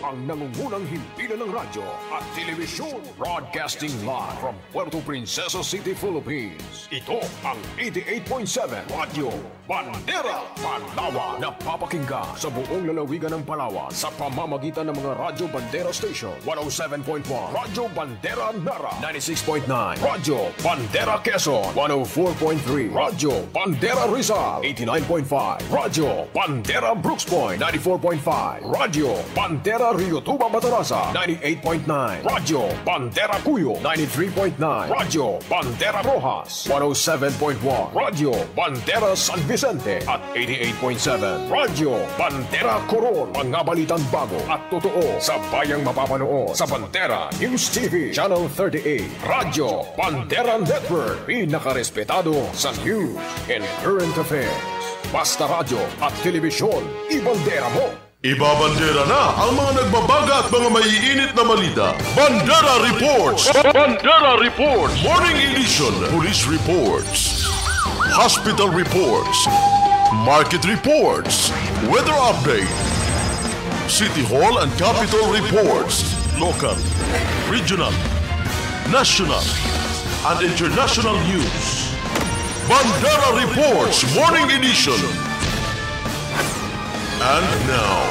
ang nangungunang himpilan ng radyo at telebisyon. Broadcasting live from Puerto Princesa City, Philippines. Ito ang 88.7 Radyo Bandera, Palawan. Napapakinggan sa buong lalawigan ng Palawan sa pamamagitan ng mga Radyo Bandera Station. 107.1 Radyo Bandera Nara, 96.9 Radyo Bandera Quezon, 104.3 Radyo Bandera Rizal, 89.5 Radyo Bandera Brooks Point, 94.5 Radyo Bandera Rio Tuba Batarasa, 98.9 Radyo Bandera Cuyo, 93.9 Radyo Bandera Rojas, 107.1 Radyo Bandera San Vicente at 88.7 Radyo Bandera Coron. Mga balitang bago at totoo sa bayang mapapanood sa Bandera News TV Channel 38, Radyo Bandera Network, pinakarespetado sa news and current affairs. Basta radyo at telebisyon, ibandera mo! Ibabandera na ang mga nagbabaga at mga maiinit na balita. Bandera Reports! Bandera Reports! Morning Edition! Police Reports! Hospital Reports! Market Reports! Weather Update! City Hall and Capitol Reports! Local, regional, national, and international news. Bandera Reports Morning Edition! And now,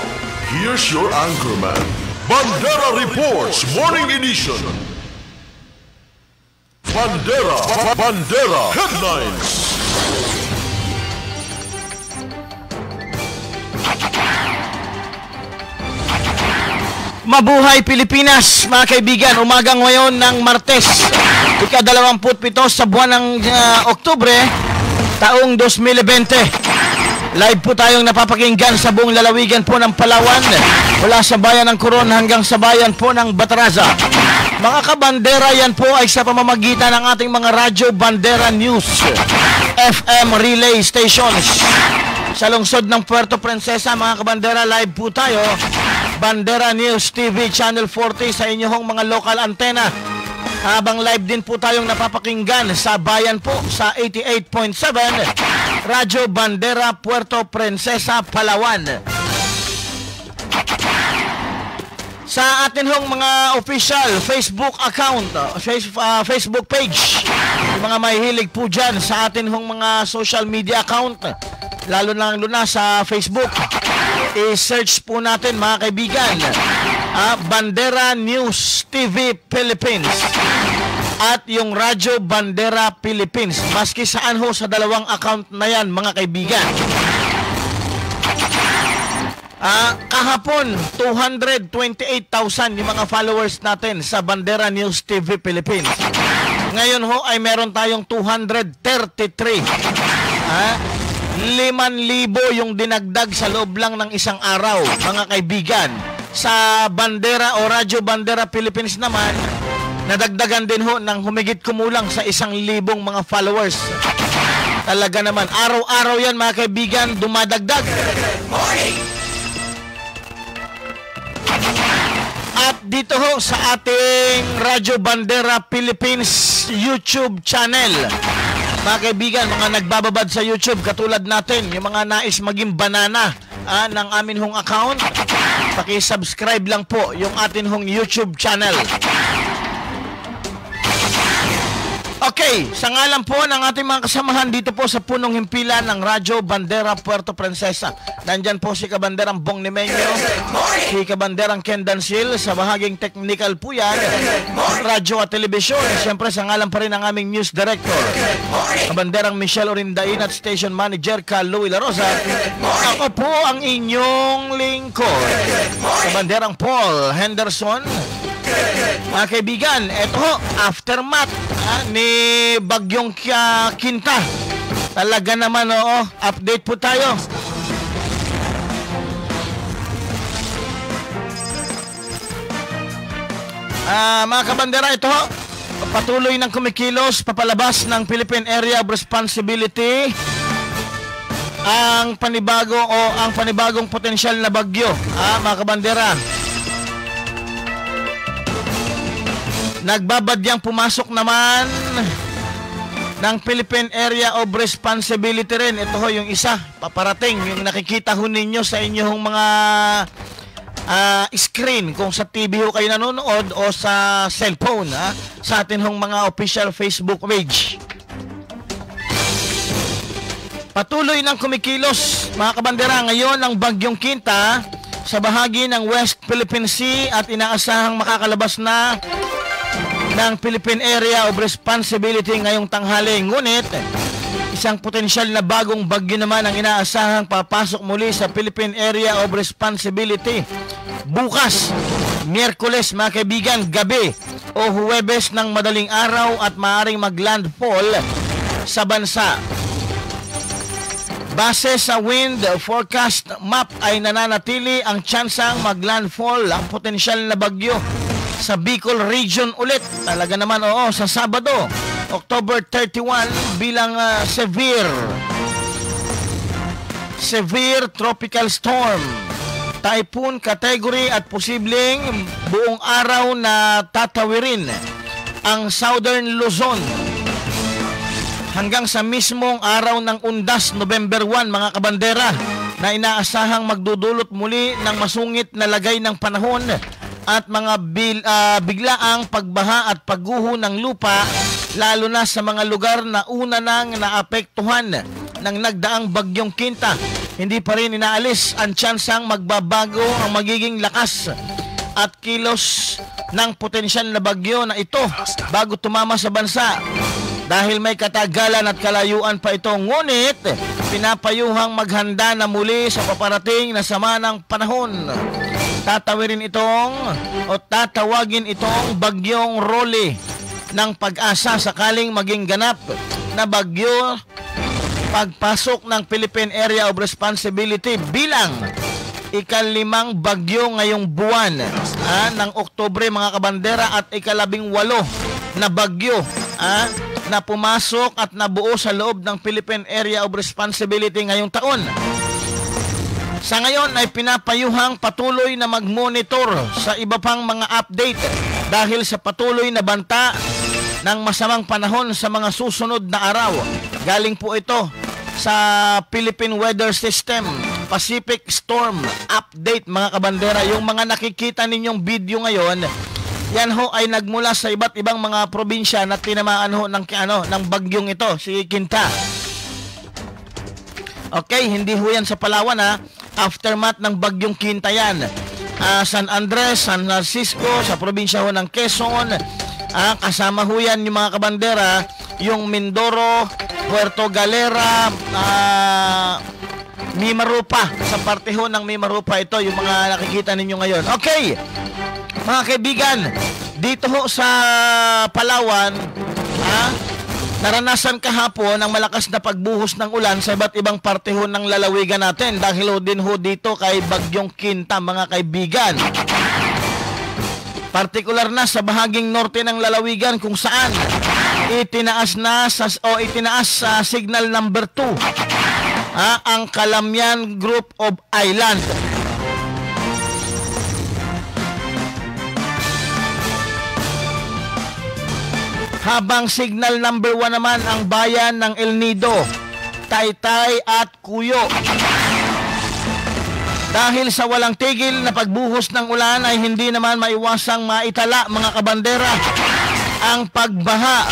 here's your anchorman, Bandera Reports Morning Edition. Bandera Headlines. Mabuhay Pilipinas, mga kaibigan. Umagang ngayon ng Martes, ika-27 sa buwan ng Oktubre, taong 2020. Live po tayong napapakinggan sa buong lalawigan po ng Palawan, mula sa bayan ng Coron hanggang sa bayan po ng Bataraza. Mga kabandera, yan po ay sa pamamagitan ng ating mga Radyo Bandera News FM relay stations. Sa lungsod ng Puerto Princesa, mga kabandera, live po tayo. Bandera News TV Channel 40 sa inyong mga local antenna. Habang live din po tayong napapakinggan sa bayan po sa 88.7 Radyo Bandera Puerto Princesa, Palawan. Sa atin hong mga official Facebook account, Facebook page, yung mga mahihilig po dyan sa atin hong mga social media account, lalo na sa Facebook, i-search po natin, mga kaibigan, Bandera News TV Philippines at yung Radyo Bandera Philippines. Maski saan ho sa dalawang account na yan, mga kaibigan. Kahapon, 228,000 yung mga followers natin sa Bandera News TV Philippines. Ngayon ho ay meron tayong 233. 5,000 yung dinagdag sa loob lang ng isang araw, mga kaibigan. Sa Bandera o Radyo Bandera Philippines naman, nadagdagan din ho ng humigit kumulang sa 1,000 mga followers. Talaga naman, araw-araw yan, mga kaibigan, dumadagdag. At dito ho sa ating Radyo Bandera Philippines YouTube channel, mga kaibigan, mga nagbababad sa YouTube katulad natin, yung mga nais maging banana ng amin hong account, paki-subscribe lang po yung atin hong YouTube channel. Okay, sa ngalan po ng ating mga kasamahan dito po sa punong himpilan ng Radyo Bandera Puerto Princesa. Nandyan po si Kabanderang Bong Nimenyo, si Kabanderang Ken Dancil, sa bahaging technical po yan, radyo at telebisyon. Siyempre sa ngalan pa rin ng aming news director, Kabanderang Michelle Orindain, at station manager ka Louie La Rosa. Ako po ang inyong lingkod, Kabanderang Paul Henderson. Mga kaibigan, eto ho, aftermath ni Bagyong Quinta. Talaga naman, update po tayo. Mga kabandera, ito ho, patuloy ng kumikilos papalabas ng Philippine Area of Responsibility ang panibagong potensyal na bagyo. Mga kabandera, nagbabadyang pumasok naman ng Philippine Area of Responsibility rin. Ito ho yung isa, paparating, yung nakikita ho ninyo sa inyong mga screen kung sa TV ho kayo nanonood o sa cellphone, sa atin hong mga official Facebook page. Patuloy ng kumikilos, mga kabandera, ngayon ang Bagyong Quinta sa bahagi ng West Philippine Sea at inaasahang makakalabas na ng Philippine Area of Responsibility ngayong tanghali. Ngunit, isang potensyal na bagong bagyo naman ang inaasahang papasok muli sa Philippine Area of Responsibility bukas, Miyerkules, mga kaibigan, gabi o Huwebes ng madaling araw at maaaring maglandfall sa bansa. Base sa wind forecast map ay nananatili ang tsansang maglandfall ang potensyal na bagyo sa Bicol region ulit. Talaga naman, oo, sa Sabado, October 31 bilang severe tropical storm, typhoon category at posibleng buong araw na tatawirin ang Southern Luzon hanggang sa mismong araw ng Undas, November 1, mga kabandera, na inaasahang magdudulot muli ng masungit na lagay ng panahon at mga biglaang pagbaha at pagguho ng lupa, lalo na sa mga lugar na una nang naapektuhan ng nagdaang Bagyong Quinta. Hindi pa rin inaalis ang tsansang magbabago ang magiging lakas at kilos ng potensyal na bagyo na ito bago tumama sa bansa. Dahil may katagalan at kalayuan pa ito, ngunit pinapayuhang maghanda na muli sa paparating na sama ng panahon. Tatawagin itong Bagyong Rolly ng Pag-asa sakaling maging ganap na bagyo pagpasok ng Philippine Area of Responsibility bilang ika-5 bagyo ngayong buwan ng Oktubre, mga kabandera, at ika-18 na bagyo na pumasok at nabuo sa loob ng Philippine Area of Responsibility ngayong taon. Sa ngayon ay pinapayuhang patuloy na mag-monitor sa iba pang mga update dahil sa patuloy na banta ng masamang panahon sa mga susunod na araw. Galing po ito sa Philippine Weather System Pacific Storm Update, mga kabandera. Yung mga nakikita ninyong video ngayon, yan ho ay nagmula sa iba't ibang mga probinsya na tinamaan ho ng bagyong ito, si Quinta. Okay, hindi ho yan sa Palawan, aftermath ng Bagyong Quinta yan. San Andres, San Francisco, sa probinsya ho ng Quezon, kasama ho yan yung mga kabandera, yung Mindoro, Puerto Galera, Mimaropa, sa parte ho ng Mimaropa ito, yung mga nakikita ninyo ngayon. Okay, mga kaibigan, dito ho sa Palawan, naranasan kahapon ang malakas na pagbuhos ng ulan sa iba't ibang parte ho ng lalawigan natin dahil din ho dito kay Bagyong Quinta, mga kaibigan. Partikular na sa bahaging norte ng lalawigan kung saan itinaas sa signal number 2 ang Calamian Group of Island. Habang signal number 1 naman ang bayan ng El Nido, Taytay at Cuyo. Dahil sa walang tigil na pagbuhos ng ulan ay hindi naman maiwasang maitala, mga kabandera, ang pagbaha,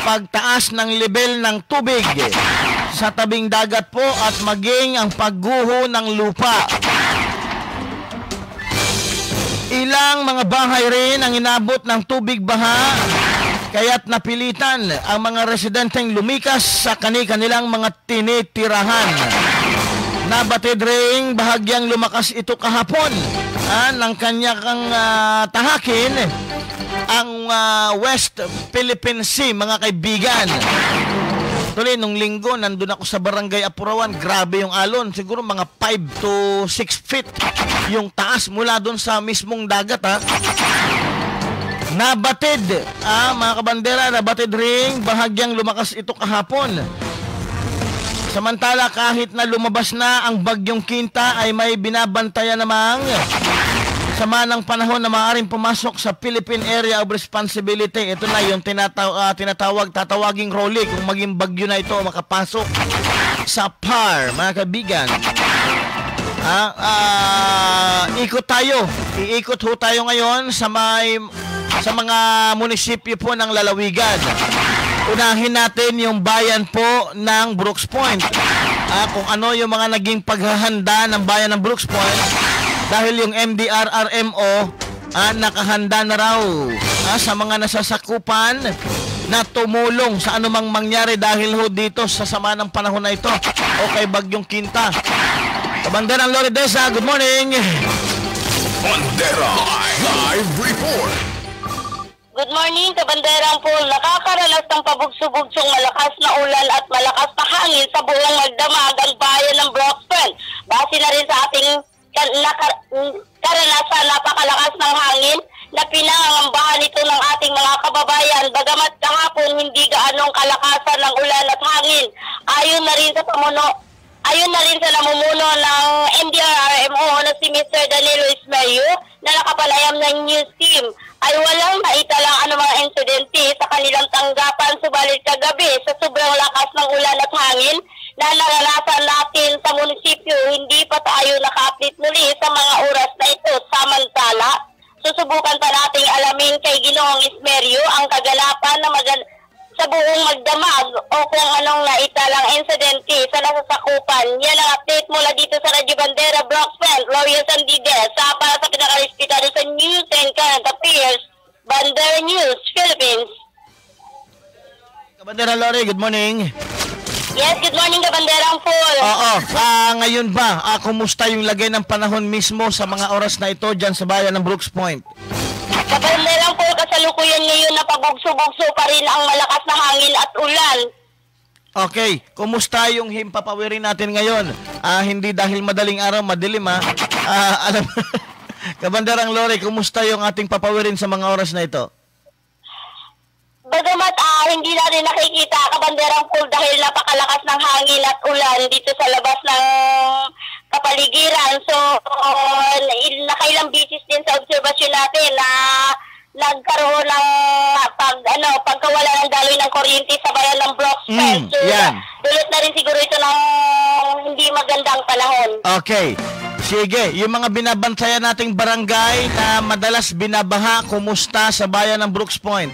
pagtaas ng level ng tubig sa tabing dagat po at maging ang pagguho ng lupa. Ilang mga bahay rin ang inabot ng tubig baha, kaya't napilitan ang mga residenteng lumikas sa kanilang mga tinitirahan. Nabatid ring bahagyang lumakas ito kahapon ng kanyang tahakin ang West Philippine Sea, mga kaibigan. Tuloy, nung linggo, nandun ako sa Barangay Apurawan. Grabe yung alon. Siguro mga 5 to 6 feet yung taas mula dun sa mismong dagat, Nabatid, mga kabandera, nabatid ring bahagyang lumakas ito kahapon. Samantala, kahit na lumabas na ang Bagyong Quinta, ay may binabantayan namang sama ng panahon na maaaring pumasok sa Philippine Area of Responsibility. Ito na yung tatawaging Rolly kung maging bagyo na ito makapasok sa PAR, mga kaibigan. Ikot tayo. Iikot ho tayo ngayon sa mga munisipyo po ng lalawigan. Unahin natin yung bayan po ng Brooks Point. Kung ano yung mga naging paghahanda ng bayan ng Brooks Point dahil yung MDRRMO nakahanda na raw sa mga nasasakupan na tumulong sa anumang mangyari dahil ho dito sa sama ng panahon na ito o kay Bagyong Quinta. Kabanderang Loridesa, good morning. Bandera Live Report. Good morning, Kabanderang Paul. Nakakaranas ng pabugso-bugsong malakas na ulan at malakas na hangin sa buong magdamag ang bayan ng Brockton. Base na rin sa ating karanasan, napakalakas ng hangin na pinangangambahan ito ng ating mga kababayan. Bagamat kahapon hindi gaanong kalakasan ng ulan at hangin. Ayon na rin sa namumuno ng MDRRMO na si Mr. Danilo Ismayo na nakapalayam ng news team ay walang naitalang anumang insidente sa kanilang tanggapan, subalit kagabi sa sobrang lakas ng ulan at hangin na naranasan natin sa munisipyo, hindi pa tayo naka-update muli sa mga oras na ito. Samantala, susubukan pa nating alamin kay Ginoong Ismerio ang kagalapan na sa buong magdamag o kung anong naitalang insidente sa nasasakupan. Yan ang update mula dito sa Radyo Bandera, Brockton, Gloria Sandides, para sa pinakalispitado sa News and Current Affairs, Bandera News, Philippines. Kabandera Lori, good morning. Yes, good morning, Kabanderang Paul. Oo, ngayon ba, kumusta yung lagay ng panahon mismo sa mga oras na ito dyan sa bayan ng Brooks Point? Kabanderang Paul, kasalukuyan ngayon na pabugso-bugso pa rin ang malakas na hangin at ulan. Okay, kumusta yung himpapawirin natin ngayon? Hindi dahil madaling araw, madilim alam, Kabanderang Lori, kumusta yung ating papawirin sa mga oras na ito? Bagamat hindi natin nakikita, Kabanderang Paul, dahil napakalakas ng hangin at ulan dito sa labas ng kapaligiran. So, nakailang bisis din sa obserbasyon natin na nagkaroon ng pagkawala ng daloy ng kuryente sa bayan ng Brockton. So, dulot na rin siguro ito ng hindi magandang panahon. Okay. Sige, yung mga binabantayan nating barangay na madalas binabaha, kumusta sa bayan ng Brooks Point?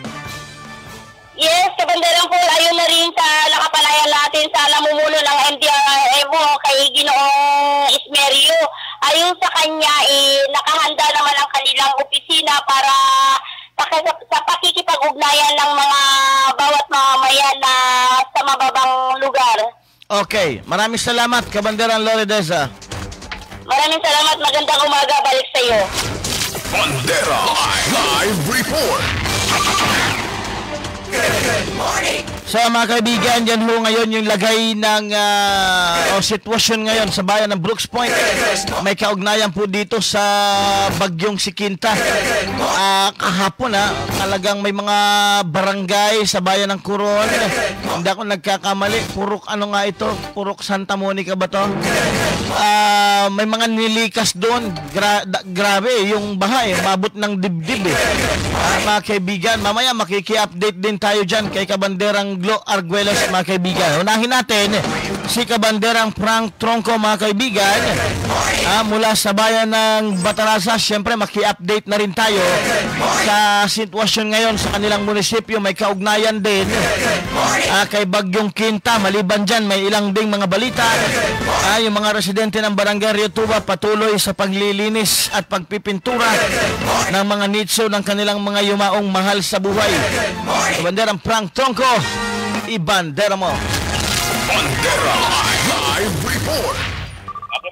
Yes, Kabanderang Paul, ayun na rin sa nakapanayan natin sa namumuno ng MDRRMO kay Ginoong Ismerio. Ayon sa kanya, nakahanda naman ang kanilang opisina para sa pakikipag-ugnayan ng mga bawat mamamayan na sa mababang lugar. Okay, maraming salamat, Kabanderang Loridesa. Maraming salamat, magandang umaga, balik sa iyo. Bandera Live Report. Good morning. So mga kaibigan, yan ho ngayon yung lagay ng sitwasyon ngayon sa bayan ng Brooks Point. May kaugnayan po dito sa Bagyong si Quinta. Kahapon talagang may mga barangay sa bayan ng Coron. Hindi ako nagkakamali. Purok Purok Santa Monica ba to? May mga nilikas doon. Grabe yung baha mabot ng dibdib mga kaibigan, mamaya makiki-update din tayo dyan kay Kabanderang Glo Arguelos, mga kaibigan. Unahin natin si Kabanderang Frank Tronco, mga kaibigan, mula sa bayan ng Batarasa. Siyempre maki-update na rin tayo sa sitwasyon ngayon sa kanilang munisipyo. May kaugnayan din kay Bagyong Quinta. Maliban dyan, may ilang ding mga balita. Yung mga residente ng Barangay Rio Tuba patuloy sa paglilinis at pagpipintura ng mga nicho ng kanilang mga yumaong mahal sa buhay. Kabanderang Frank Tronco, ibandera mo. Bandera Live Report.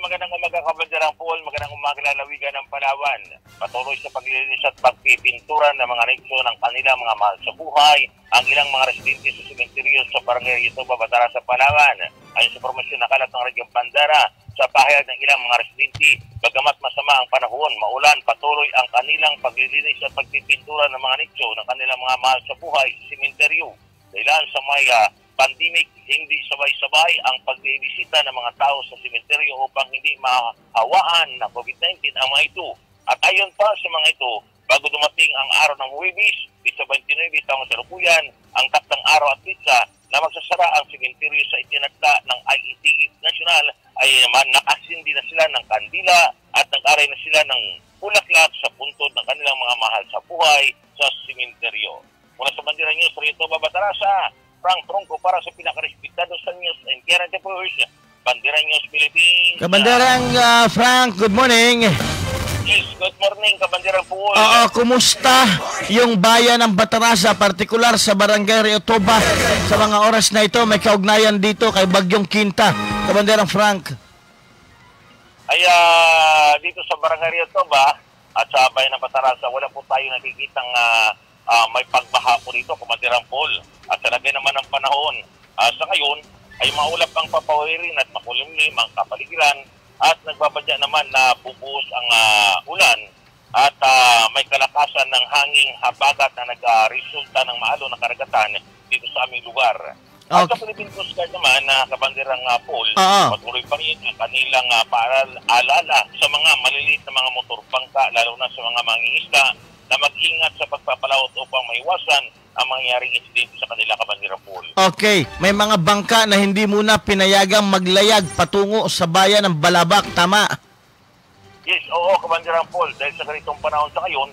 Magandang umaga, Kabanderang Paul. Magandang umaga, lalawigan ng Palawan. Patuloy sa paglilinis at pagpipintura ng mga nicho ng kanilang mga mahal sa buhay ang ilang mga residente sa sementeryo sa Barangay Rio Tuba, Batarasa, Palawan. Ayon sa impormasyon na kalat ng Radyong Bandera, sa pahayag ng ilang mga residente, bagamat masama ang panahon, maulan, patuloy ang kanilang paglilinis at pagpipintura ng mga nicho ng kanilang mga mahal sa buhay sa sementeryo. Dahil sa may pandemic, hindi sabay-sabay ang pagbibisita ng mga tao sa sementeryo upang hindi mahawaan na COVID-19 ang mga ito. At ayon pa sa mga ito, bago dumating ang araw ng Huwebes, sa 29 taong salukuyan, ang taktang araw at pizza na magsasara ang sementeryo sa itinagda ng IET National ay nakasindi na sila ng kandila at nag-aray na sila ng bulaklak sa puntod ng kanilang mga mahal sa buhay sa simenteryo. Mula sa Bandera News, Rito Babatarasa, Frank Tronco para sa pinaka-respetado sa news and current affairs, Bandera News Philippines. Kabanderang Frank, good morning. Yes, good morning, Kabanderang Paul. Oo, kumusta yung bayan ng Batarasa, partikular sa Barangay Riotoba? Sa mga oras na ito, may kaugnayan dito kay Bagyong Quinta. Kabanderang Frank. Ay, dito sa Barangay Riotoba at sa bayan ng Batarasa, wala po tayo nakikitang may pagbaha po dito, Kabanderang Paul. At sa lagay naman ng panahon, sa ngayon, ay maulap ang papawirin at makulimlim ang kapaligiran at nagbabadya naman na bubuhos ang ulan at may kalakasan ng hanging habagat na nag-resulta ng maalo na karagatan dito sa aming lugar. At sa Philippine Coast Guard naman, Kabanderang Paul, patuloy pa rin ang kanilang paalala sa mga maliliit na mga motorbangka, lalo na sa mga mangingisda, na mag-ingat sa pagpapalawat upang maiwasan ang mangyaring insidente sa kanila, Kabanderang Paul. Okay, may mga bangka na hindi muna pinayagang maglayag patungo sa bayan ng Balabac, tama? Yes, oo, Kabanderang Paul. Dahil sa ganitong panahon sa ngayon,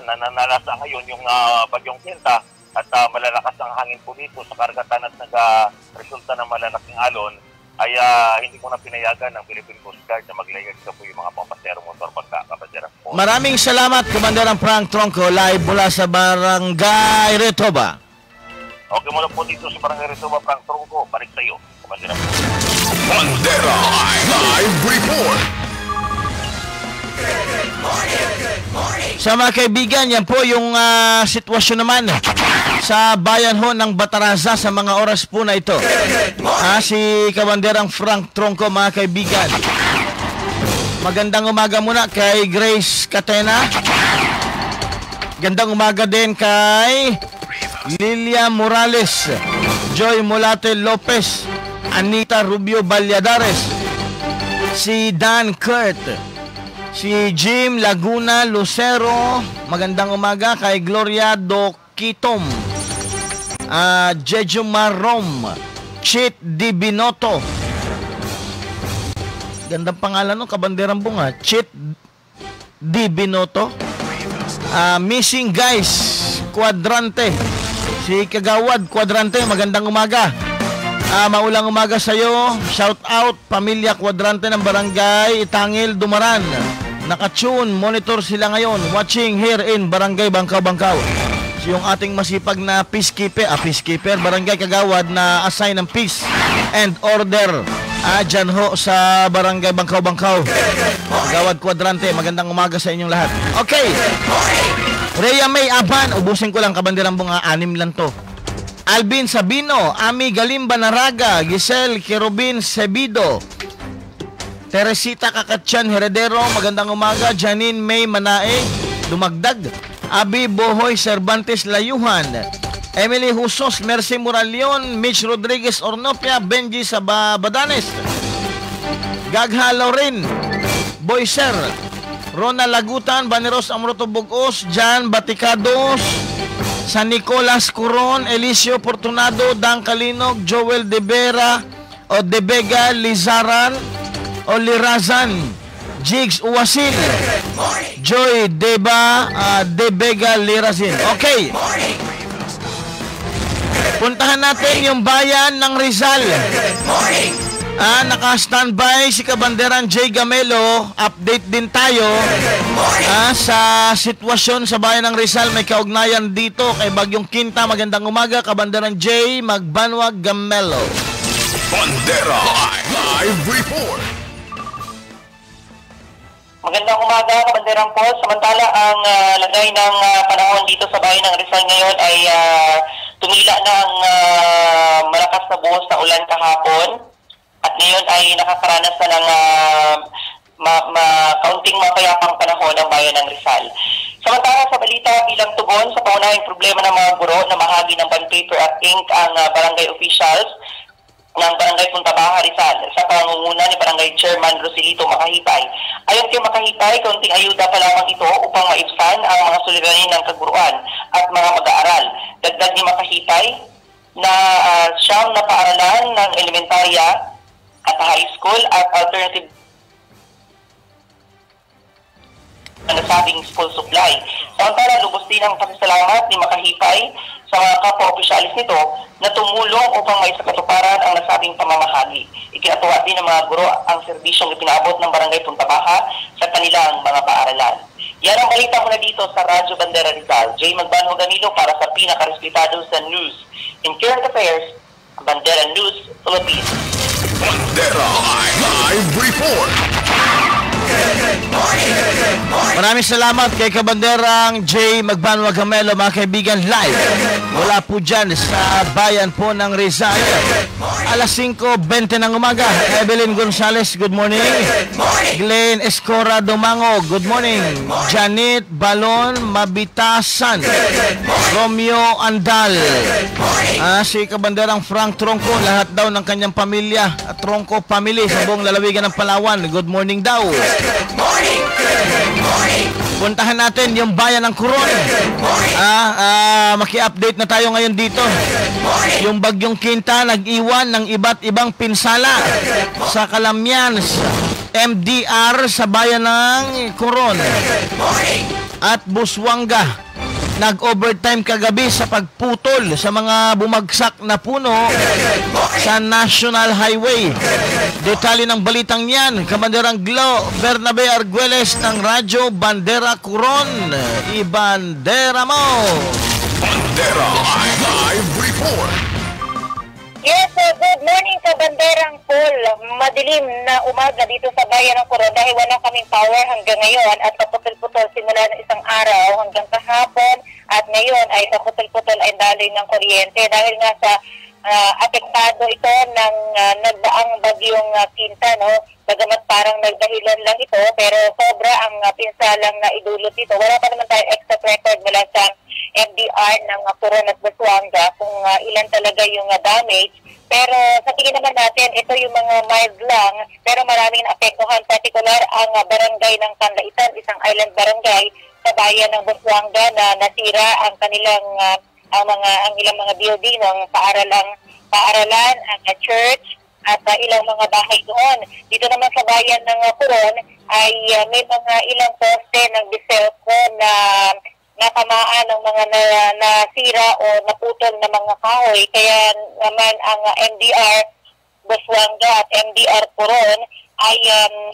nananalasa ngayon yung Bagyong Quinta at malalakas ang hangin po dito sa karagatan at nag-resulta ng malalaking alon, ay hindi ko na pinayagan ng Philippine Coast Guard na maglayag sa po yung mga pampaserong motorbangka, Kabanderang Paul. Maraming salamat, Kabanderang Frank Tronco, live mula sa Barangay Riotoba. Okay, mula po dito sa Barangay Riotoba, Frank Tronco, balik sa iyo, Kabanderang Paul. Bandera Live Report. Sa mga kaibigan, yan po yung sitwasyon naman sa bayan ho ng Batarasa sa mga oras po na ito. Si Kabanderang Frank Tronco, mga kaibigan. Magandang umaga muna kay Grace Catena. Gandang umaga din kay Lilia Morales, Joy Molate Lopez, Anita Rubio Valladares, si Dan Kurt, si Jim Laguna Lucero. Magandang umaga kay Gloria Doquitom, Jejo Marom, Chit Di Binoto. Gandang pangalan no, Kabanderang Bunga. Chit Di Binoto. Missing Guys Quadrante, si Kagawad Quadrante. Magandang umaga. Maulang umaga sa iyo. Shout out Pamilya Quadrante ng Barangay Itangil, Dumaran. Nakatune, monitor sila ngayon. Watching here in Barangay Bangkaw-Bangkaw. Yung ating masipag na peacekeeper, Barangay Kagawad na assign ng peace and order. Dyan ho sa Barangay Bangkaw-Bangkaw. Kagawad Quadrante, magandang umaga sa inyong lahat. Okay. Rhea May Aban, ubusin ko lang, Kabanderang Bunga, 6 lang to. Alvin Sabino, Ami Galimba Naraga, Giselle Kerubin Sebido, Teresita Kakatyan Heredero, magandang umaga. Janine May Manae, Dumagdag, Abi Bohoy Cervantes Layuhan, Emily Husos, Mercy Moralion, Mitch Rodriguez Ornopia, Benji Sabadanes, Gagha Lauren, Boyser, Rona Lagutan, Baneros Amroto Bugos, Jan Baticados, San Nicolas Curon, Elisio Fortunado, Dan Kalinog, Joel De Vera o De Vega Lizaran o Lirazan, Jigs Uwasil, Joy Deba De Vega Lirazin. Okay, puntahan natin yung bayan ng Rizal. Naka-standby si Kabanderang J. Gamelo. Update din tayo sa sitwasyon sa bayan ng Rizal. May kaugnayan dito kay Bagyong Quinta. Magandang umaga, Kabanderang J. Magbanwag Gamelo. Bandera Live Report. Magandang umaga, Kabanderang Paul. Samantala, ang lagay ng panahon dito sa bayan ng Rizal ngayon ay tumila ng malakas na buhos na ulan kahapon. At ngayon ay nakakaranas na ng kaunting mapayapang panahon ang bayan ng Rizal. Samantala sa balita, bilang tugon sa pangunahing problema ng mga guro na mahagi ng bond paper at ink ang barangay officials ng Barangay Punta Baja, Rizal sa pangunguna ni Barangay Chairman Rosilito Makahipay. Ayon kay Makahipay, kaunting ayuda pa lamang ito upang maibsan ang mga suliranin ng kaguruan at mga mag-aaral. Dagdag ni Makahipay na siyang napaaralan ng elementarya at high school at alternative ang nasabing school supply. Samantala, lubos din ang pasasalamat ni Makahipay sa mga kapwa-opisyalis nito na tumulong upang may sa katuparan ang nasabing pamamahagi. Ikinatuwa din ng mga guro ang serbisyong ipinaabot ng Barangay Puntabaha sa kanilang mga paaralan. Yan ang balita mula dito sa Radyo Bandera Rizal. Jay Magbanho Ganilo para sa pinaka-respetado sa news. In current affairs, Bandera News, Philippines. Bandera Live Report. Maraming salamat kay Kabanderang J. Magbanwa Gamelo, mga kaibigan, live mula po dyan sa bayan po ng Rizal. Alas 5:20 ng umaga. Evelyn Gonzales, good morning. Glenn Escora Domango, good morning. Janet Balon Mabitasan, Romeo Andal, si Kabanderang Frank Tronco, lahat daw ng kanyang pamilya at Tronco family sa buong lalawigan ng Palawan, good morning daw. Puntahan natin yung bayan ng Coron. Maki-update na tayo ngayon dito. Yung bagyong Quinta nag-iwan ng iba't ibang pinsala sa Kalamyan, MDR sa bayan ng Coron at Busuanga. Nag-overtime kagabi sa pagputol sa mga bumagsak na puno sa National Highway. Detalye ng balitang yan, Kabanderang Glo Bernabe Arguelles ng Radyo Bandera Coron. Ibandera mo! Bandera Live Report. Yes, good morning sa Banderang Paul. Madilim na umaga dito sa bayan ng Coron dahil wala kaming power hanggang ngayon at kaputol-putol simula ng isang araw hanggang kahapon at ngayon ay kaputol-putol ay daloy ng kuryente dahil nga sa apektado ito ng nagdaang bagyong Quinta, no? Bagamat parang nagdahilan lang ito pero sobra ang pinsalang na idulot ito. Wala pa naman tayo exact record mula sa MDR ng Coron at Busuanga kung ilan talaga yung damage. Pero sa tingin naman natin, ito yung mga mild lang pero maraming naapektuhan. Particular ang barangay ng Kanlaitan, isang island barangay sa bayan ng Busuanga na nasira ang kanilang ang ilang mga building ng paaralan, ang church at ilang mga bahay doon. Dito naman sa bayan ng Coron ay may mga ilang poste ng Biselco na natamaan ng mga nasira o naputol na mga kahoy. Kaya naman ang MDR Busuanga at MDR Coron ay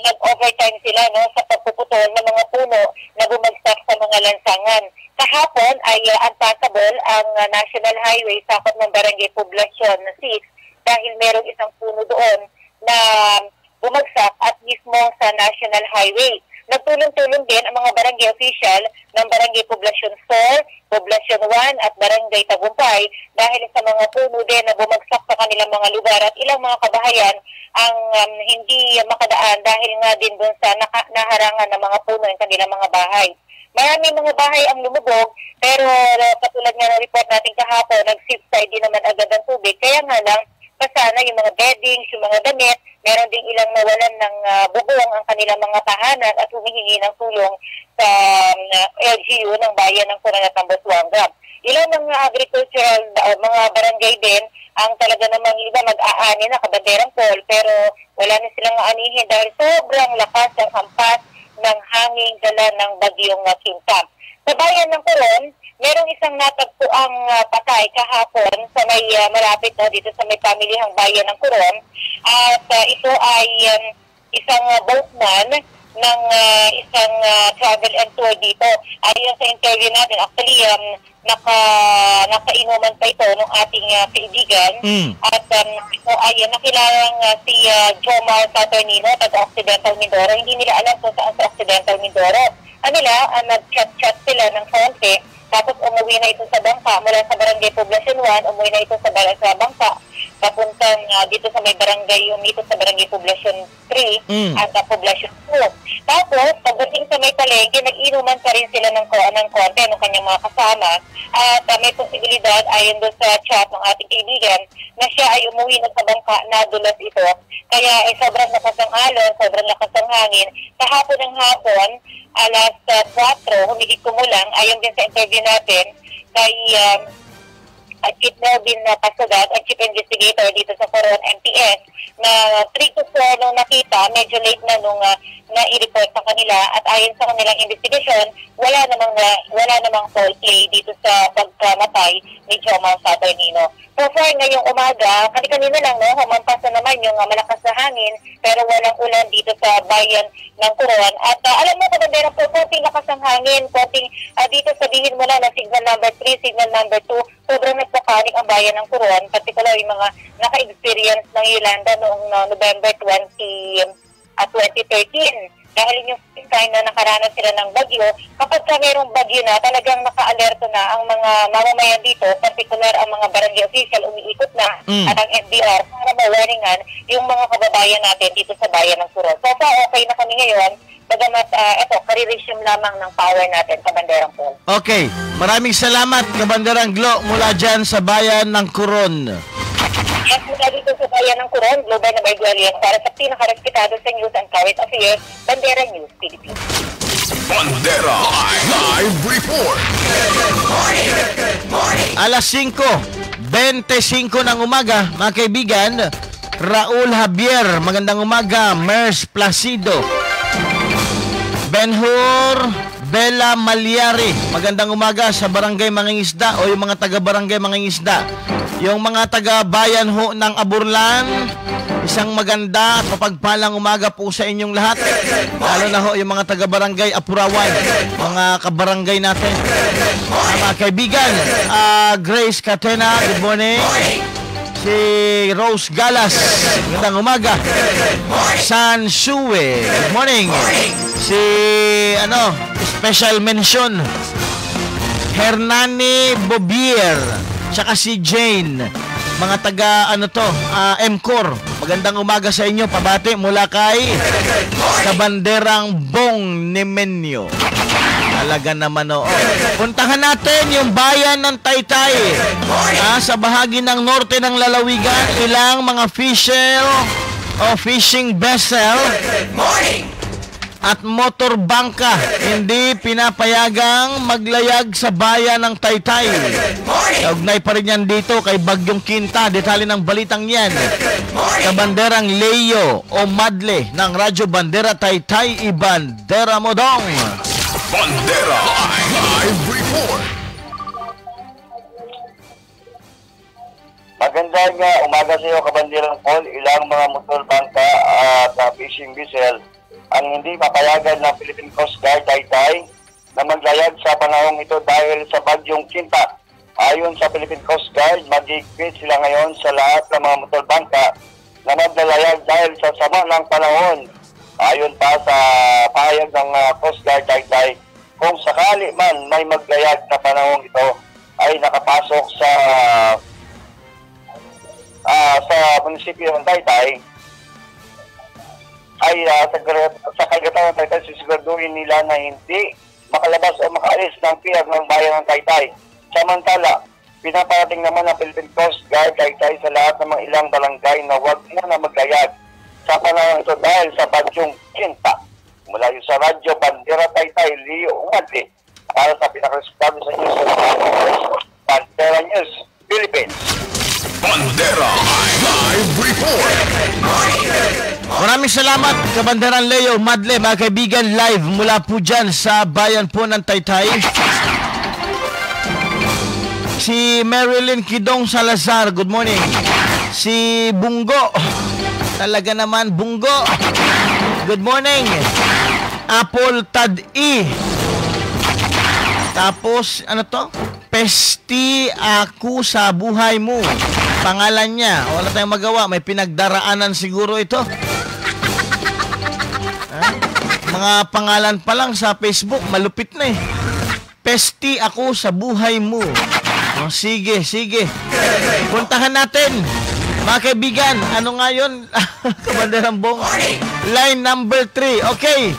nag-overtime sila, no, sa pagpuputol ng mga puno na bumagsak sa mga lansangan. Kahapon ay unpassable ang National Highway sakop ng Barangay Poblacion 6 dahil merong isang puno doon na bumagsak at mismo sa National Highway. Nagtulong-tulong din ang mga barangay official ng Barangay Poblacion 4, Poblacion 1 at Barangay Tagumpay dahil sa mga puno din na bumagsak sa kanilang mga lugar at ilang mga kabahayan ang hindi makadaan dahil nga din doon sa naharangan ng mga puno ng kanilang mga bahay. Maraming mga bahay ang lumubog pero katulad nga ng report natin kahapon, nag-subside din naman agad ang tubig. Kaya nga lang, pasana yung mga beddings, yung mga damit, meron ding ilang nawalan ng bubong ang kanilang mga tahanan at humihingi ng tulong sa LGU ng bayan ng Coron at Busuanga. Ilang mga agricultural mga barangay din ang talaga namang iba mag-aani na Kabanderang Paul pero wala na silang aanihin dahil sobrang lakas ng hampas ng hangin dala ng bagyong Quinta. Sa bayan ng Coron, merong isang natagpuang patay kahapon sa may malapit dito sa may pamilihang bayan ng Coron at ito ay isang boatman ng isang travel and tour dito. Ayon sa interview natin, actually nakainuman pa ito ng ating kaibigan at ito ay nakilalang si Jomar Saturnino taga Occidental Mindoro. Hindi nila alam kung saan sa Occidental Mindoro. Nag-chat-chat sila ng konti tapos umuwi na ito sa bangka mula sa Barangay Poblacion 1, umuwi na ito sa bangka papuntang dito sa may barangay yung dito sa Barangay Poblacion 3 at Poblacion 2. Tapos, pagdating sa may palengke, nag-inuman pa rin sila ng konti ng kanyang mga kasama at may posibilidad ayon doon sa chat ng ating kaibigan na siya ay umuwi na sa bangka, nadulas ito. Kaya sobrang lakas ng alon, sobrang lakas ng hangin. Kahapon ng hapon, alas 4, humigit kumulang, ayon din sa interview natin, kay Chief Melvin Pasagat, ang Chief Investigator dito sa Coron MTS, na 3 to 4 nung nakita, medyo late na nung na-i-report sa kanila, at ayon sa kanilang investigasyon, wala namang foul play dito sa pagkamatay ni Jomar Saturnino. So far ngayong umaga, kanina lang, no, humampas na naman yung malakas na hangin, pero walang ulan dito sa bayan ng Coron. At alam mo, Kabandera po, konting lakas ng hangin, konting dito sabihin mo na signal number 3, signal number 2, sobrang nagpakanik ang bayan ng Coron, particular yung mga naka-experience ng Yolanda noong November 2013. Dahil yung time na nakaranas sila ng bagyo, kapag mayroong bagyo na, talagang naka-alerto na ang mga mamamayan dito, particular ang mga barangay official, umiikot na, at ang NDR, para ma-warningan yung mga kababayan natin dito sa bayan ng Coron. So far, okay na kami ngayon, bagamat kare-resume lamang ng power natin, Kabanderang Paul. Okay, maraming salamat, Kabanderang Glo, mula dyan sa bayan ng Coron. Yes, mula dito sa bayan ng Coron, Global na Bargualian, para sa pinaka-respetado sa news and current affairs, Bandera News, Philippines. Bandera Live Report. Alas 5:25 ng umaga, mga kaibigan, Raul Javier, magandang umaga. Mers Placido, Benhur Bella Malyari, magandang umaga sa Barangay Mangingisda o yung mga taga-Barangay Mangingisda. Yung mga taga-bayan ho ng Aburlan, isang maganda at mapagpalang umaga po sa inyong lahat. Lalo na ho yung mga taga-Barangay Apurawan, mga kabarangay natin. Mga kaibigan, Grace Catena, good morning. Si Rose Galas, magandang umaga. San Shue, good morning. Si special mention, Hernani Bobier, tsaka si Jane, mga taga MCOR, magandang umaga sa inyo. Pabati mula kay Kabanderang Bong Nemenyo. Talaga naman, oo. Puntahan natin yung bayan ng Taytay. Sa bahagi ng norte ng lalawigan, ilang mga fishing vessel at motor bangka hindi pinapayagang maglayag sa bayan ng Taytay. Kaugnay pa rin yan dito kay Bagyong Quinta. Detalye ng balitang yan, Kabanderang Leo o Madle ng Radyo Bandera Taytay, Ibandera Modong. Bandera Live Report. Magandang umaga sa iyo, Kabanderang Paul. Ilang mga motor bangka at fishing vessel ang hindi papayagan ng Philippine Coast Guard Taytay na maglayag sa panahong ito dahil sa Bagyong Quinta. Ayon sa Philippine Coast Guard, mag-higpit sila ngayon sa lahat ng mga motor bangka na maglalayag dahil sa sama ng panahon. Ayon pa sa pahayag ng Coast Guard Taytay, kung sakali man may maglayag na panahon ito ay nakapasok sa munisipyo ng Taytay, ay sa kagatanan ng Taytay, sisiguraduhin nila na hindi makalabas o makaalis ng pier ng bayan ng Taytay. Samantala, pinaparating naman ng Philippine Coast Guard Taytay sa lahat ng mga ilang barangay na huwag muna maglayag sa panahon ito dahil sa Bagyong Quinta. Mula yung sa Radyo Bandera Taytay, Leo Umadli, para sa pinakaresultado sa news of Bandera News, Philippines. Bandera Live Report. Maraming salamat, Kabanderang Leo Madle, mga kaibigan, live mula po dyan sa bayan po ng Taytay. Si Marilyn Kidong Salazar, good morning. Si Bungo, talaga naman Bungo, good morning. Apple Tad-i. Tapos, Pesti ako sa buhay mo. Pangalan niya. Wala tayong magawa. May pinagdaraanan siguro ito. Mga pangalan pa lang sa Facebook, malupit na eh. Pesti ako sa buhay mo. Sige. Puntahan natin. Mga kaibigan, ano nga yun? Kabanderang Bong. Line number 3. Okay.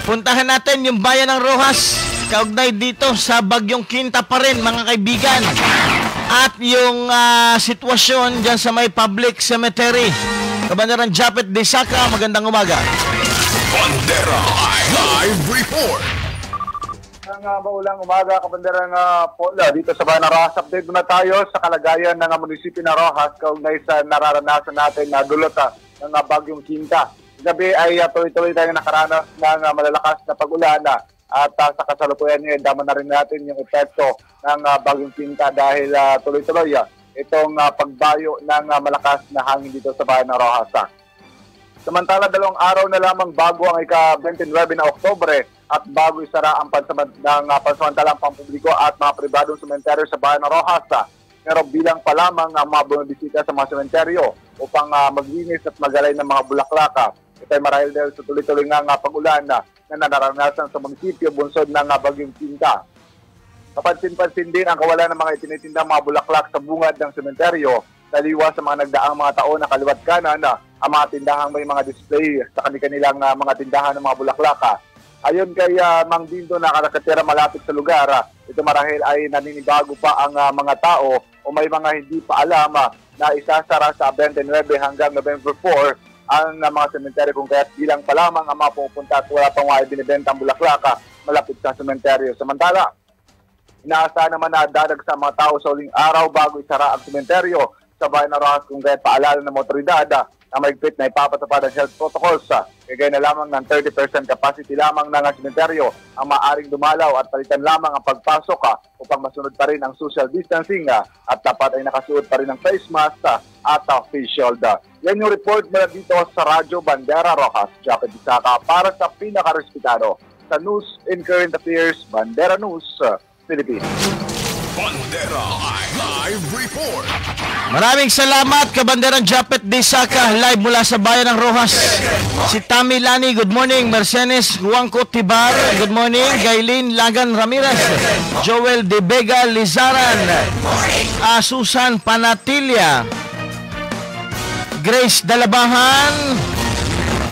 Puntahan natin yung bayan ng Rojas. Kaugnay dito sa Bagyong Quinta pa rin, mga kaibigan. At yung sitwasyon dyan sa may public cemetery. Kabanderang Japet de Saka, magandang umaga. Bandera Live Report. Ng maulang umaga, kabanderang Paula, dito sa Bayan ng Rojas. Update muna tayo sa kalagayan ng munisipyo ng Rojas kaugnay sa nararanasan natin na dulot ng bagyong Quinta. Gabi ay tuloy-tuloy tayo nakaranas ng malalakas na pag-ulan at sa kasalukuyan ngayon, dama na rin natin yung epekto ng bagyong Quinta dahil tuloy-tuloy itong pagbayo ng malakas na hangin dito sa Bayan ng Rojas. Samantala, 2 araw na lamang bago ang ika-29 na Oktubre at bago isara ang pansamantalang pampubliko at mga pribadong sementeryo sa Bayan ng Rojas. Meron bilang pa lamang ang mga bumibisita sa mga sementeryo upang maglinis at magalay ng mga bulaklak. Ito ay marahil dahil sa tuloy-tuloy nga pag-ulan na nararanasan sa munisipyo bunsod ng bagyong Quinta. Kapansin-pansin din ang kawalan ng mga itinitindang mga bulaklak sa bungad ng sementeryo taliwas sa mga nagdaang mga taon na kaliwat kanan ang mga tindahang may mga display sa kanilang mga tindahan ng mga bulaklak. Ayon kay Mang Dindo na nakatira malapit sa lugar, ito marahil ay naninibago pa ang mga tao o may mga hindi pa alam na isasara sa 29 hanggang November 4 ang mga sementeryo kung kaya't bilang pa lamang ang mga pupunta at wala pang mga binibentang bulaklak malapit sa sementeryo. Samantala, inaasahan naman na dadag sa mga tao sa uling araw bago isara ang sementeryo sa Bayan ng Rojas kung kaya't paalala ng otoridad na mahigpit na ipapatupad ang health protocols. Kagaya na lamang ng 30% capacity lamang ng sementeryo ang maaaring dumalaw at palitan lamang ang pagpasok upang masunod pa rin ang social distancing at dapat ay nakasuot pa rin ng face mask at face shield. Yan yung report mula dito sa Radyo Bandera Rojas. Jacket Bisaka para sa pinaka-respetado sa News and Current Affairs, Bandera News, Philippines. Bandera Live Report. Maraming salamat, Kabanderang Japet Disaka, live mula sa Bayan ng Rojas. Si Tami Lani, good morning. Mercedes Juanco Tibar, good morning. Gailin Lagan Ramirez, Joel De Vega Lizaran, Susan Panatilla, Grace Dalabahan,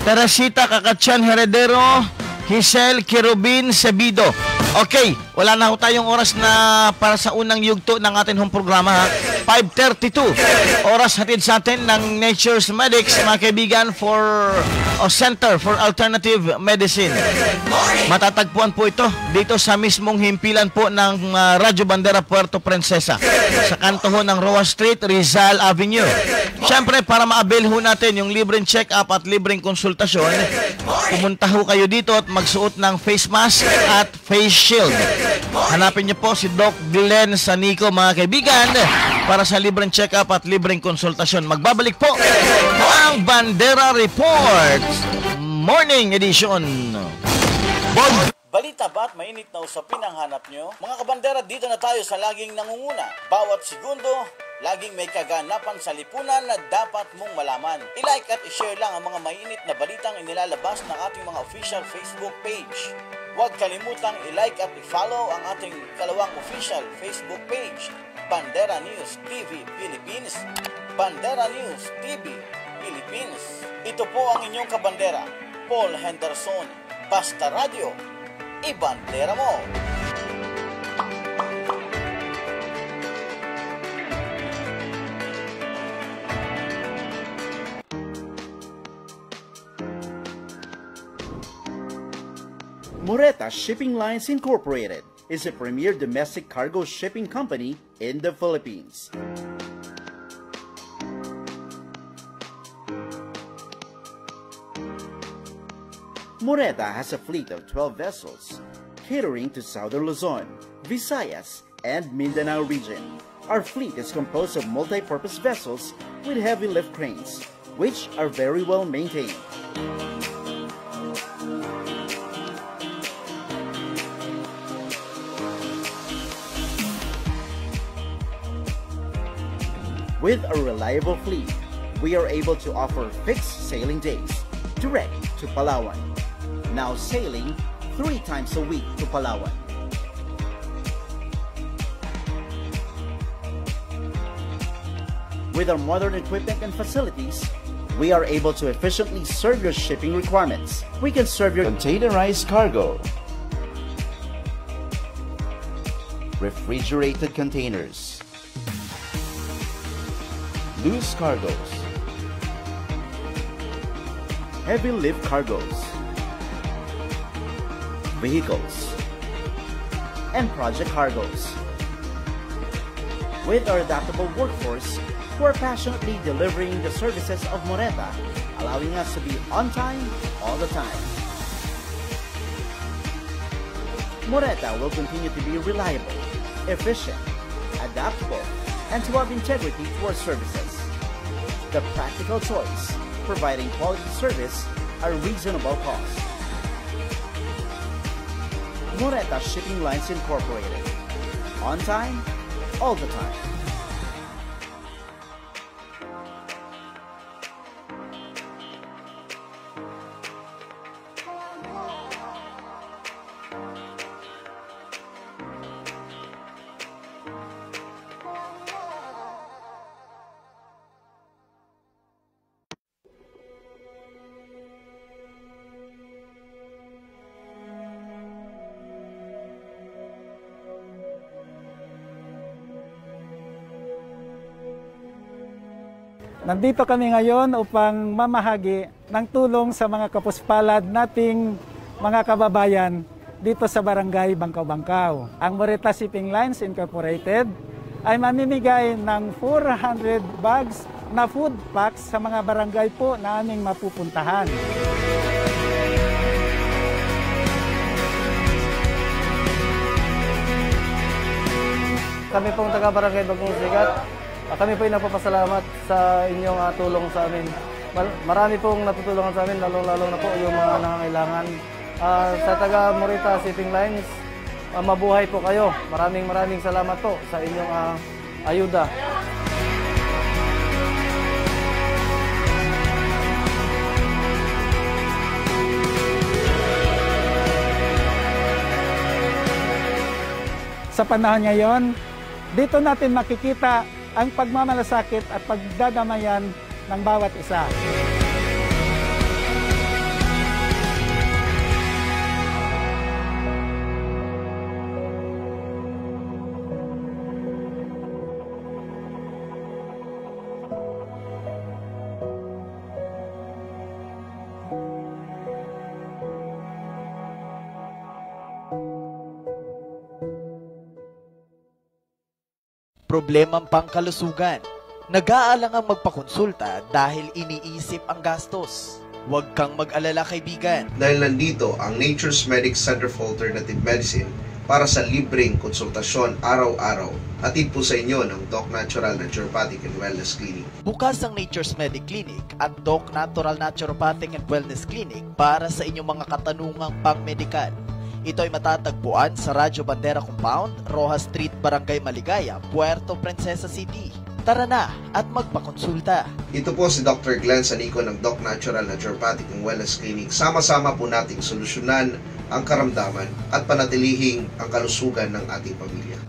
Teresita Kakachan Heredero, Hisel Kirubin Sebido. Okay, wala na ho tayong oras na para sa unang yugto ng ating home programa. 5:32. Oras hatid sa atin ng Nature's Medics, mga kaibigan, Center for Alternative Medicine. Matatagpuan po ito dito sa mismong himpilan po ng Radyo Bandera Puerto Princesa sa kanto ho ng Roa Street, Rizal Avenue. Siyempre, para ma-avail ho natin yung libreng check-up at libreng konsultasyon, pumunta ho kayo dito at magsuot ng face mask at face shield. Hanapin niyo po si Doc Glenn Sanico, mga kaibigan, para sa libreng check-up at libreng konsultasyon. Magbabalik po ang Bandera Report Morning Edition. Balita ba at mainit na usapin ang hanap nyo? Mga kabandera, dito na tayo sa laging nangunguna. Bawat segundo, laging may kaganapan sa lipunan na dapat mong malaman. I-like at i-share lang ang mga mainit na balitang inilalabas ng ating mga official Facebook page. Huwag kalimutang i-like at i-follow ang ating kalawang official Facebook page, Bandera News TV Philippines. Bandera News TV Philippines. Ito po ang inyong kabandera, Paul Henderson. Basta Radio, ibandera mo! Moreta Shipping Lines Incorporated is a premier domestic cargo shipping company in the Philippines. Moreta has a fleet of 12 vessels, catering to Southern Luzon, Visayas, and Mindanao region. Our fleet is composed of multi-purpose vessels with heavy lift cranes, which are very well maintained. With a reliable fleet, we are able to offer fixed sailing days, direct to Palawan. Now sailing 3 times a week to Palawan. With our modern equipment and facilities, we are able to efficiently serve your shipping requirements. We can serve your containerized cargo, refrigerated containers, loose cargoes, heavy lift cargoes, vehicles, and project cargoes. With our adaptable workforce, who are passionately delivering the services of Moreta, allowing us to be on time all the time. Moreta will continue to be reliable, efficient, adaptable, and to have integrity to our services. The practical choice, providing quality service at a reasonable cost. Moreta Shipping Lines Incorporated. On time, all the time. Nandito kami ngayon upang mamahagi ng tulong sa mga kapuspalad nating mga kababayan dito sa Barangay Bangkaw-Bangkaw. Ang Moreta Shipping Lines Incorporated ay mamimigay ng 400 bags na food packs sa mga barangay po na aming mapupuntahan. Kami pong taga-Barangay Bagong Sikat, kami po ay nagpapasalamat sa inyong tulong sa amin. Marami pong natutulungan sa amin, lalong-lalong na po yung mga nangangailangan. Sa taga Moreta Shipping Lines, mabuhay po kayo. Maraming salamat po sa inyong ayuda. Sa panahon ngayon, dito natin makikita ang pagmamalasakit at pagdadamayan ng bawat isa. Problemang pangkalusugan. Nag-aalangang magpakonsulta dahil iniisip ang gastos. Huwag kang mag-alala, kaibigan. Dahil nandito ang Nature's Medic Center for Alternative Medicine para sa libreng konsultasyon araw-araw. Hatid po sa inyo ng Doc Natural Naturopathic and Wellness Clinic. Bukas ang Nature's Medic Clinic at Doc Natural Naturopathic and Wellness Clinic para sa inyong mga katanungang pang-medikal. Ito ay matatagpuan sa Radyo Bandera Compound, Rojas Street, Barangay Maligaya, Puerto Princesa City. Tara na at magpakonsulta. Ito po si Dr. Glenn Sanico ng Doc Natural Naturopathic and Wellness Clinic. Sama-sama po nating solusyonan ang karamdaman at panatilihing ang kalusugan ng ating pamilya.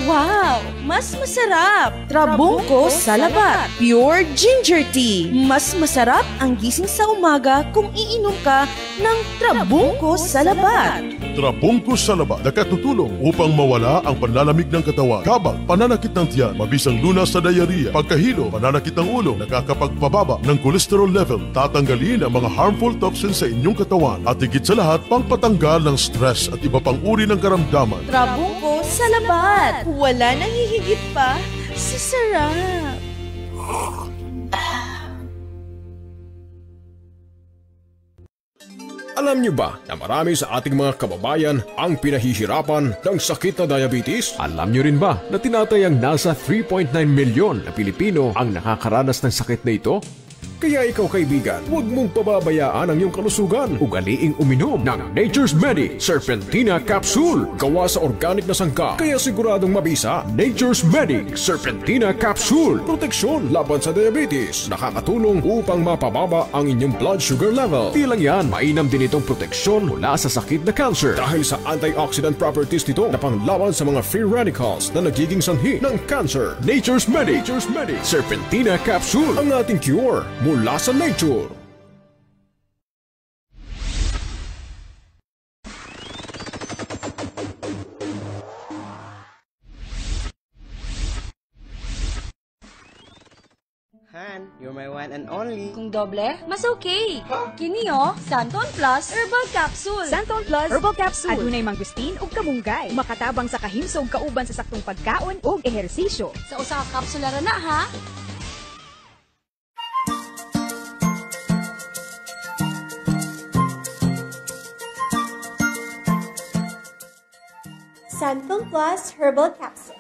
Wow! Mas masarap! Trabungko sa labat. Pure ginger tea. Mas masarap ang gising sa umaga kung iinom ka ng Trabungko sa labat. Trabungko sa labat, nakatutulong upang mawala ang panlalamig ng katawan, kabag, pananakit ng tiyan, mabisang lunas sa diarrhea, pagkahilo, pananakit ng ulo, nakakapagpababa ng cholesterol level, tatanggalin ang mga harmful toxins sa inyong katawan, at higit sa lahat, pangpatanggal ng stress at iba pang uri ng karamdaman. Trabungko sa labat. Wala nang hihigit pa sa sarap. Alam niyo ba na marami sa ating mga kababayan ang pinahihirapan ng sakit na diabetes? Alam niyo rin ba na tinatayang nasa 3.9 milyon na Pilipino ang nakakaranas ng sakit na ito? Kaya ikaw, kaibigan, huwag mong pababayaan ang iyong kalusugan. Ugaliing uminom ng Nature's Medic Serpentina Capsule. Gawa sa organic na sangka, kaya siguradong mabisa. Nature's Medic Serpentina Capsule. Proteksyon laban sa diabetes. Nakakatulong upang mapababa ang inyong blood sugar level. Di lang yan, mainam din itong proteksyon mula sa sakit na cancer. Dahil sa antioxidant properties nito na panglaban sa mga free radicals na nagiging sanhi ng cancer. Nature's Medic Serpentina Capsule. Ang ating cure mula sa nature. Han, You're my one and only. Kung doble, mas okay. Kini Santon Plus Herbal Capsule. Santon Plus Herbal Capsule. Adunay mangustin ug kamunggay. Makatabang sa kahimso ug kauban sa saktong pagkaon ug ehersisyo. Sa usa ka kapsula ra na ha. Santon Plus Herbal Capsule.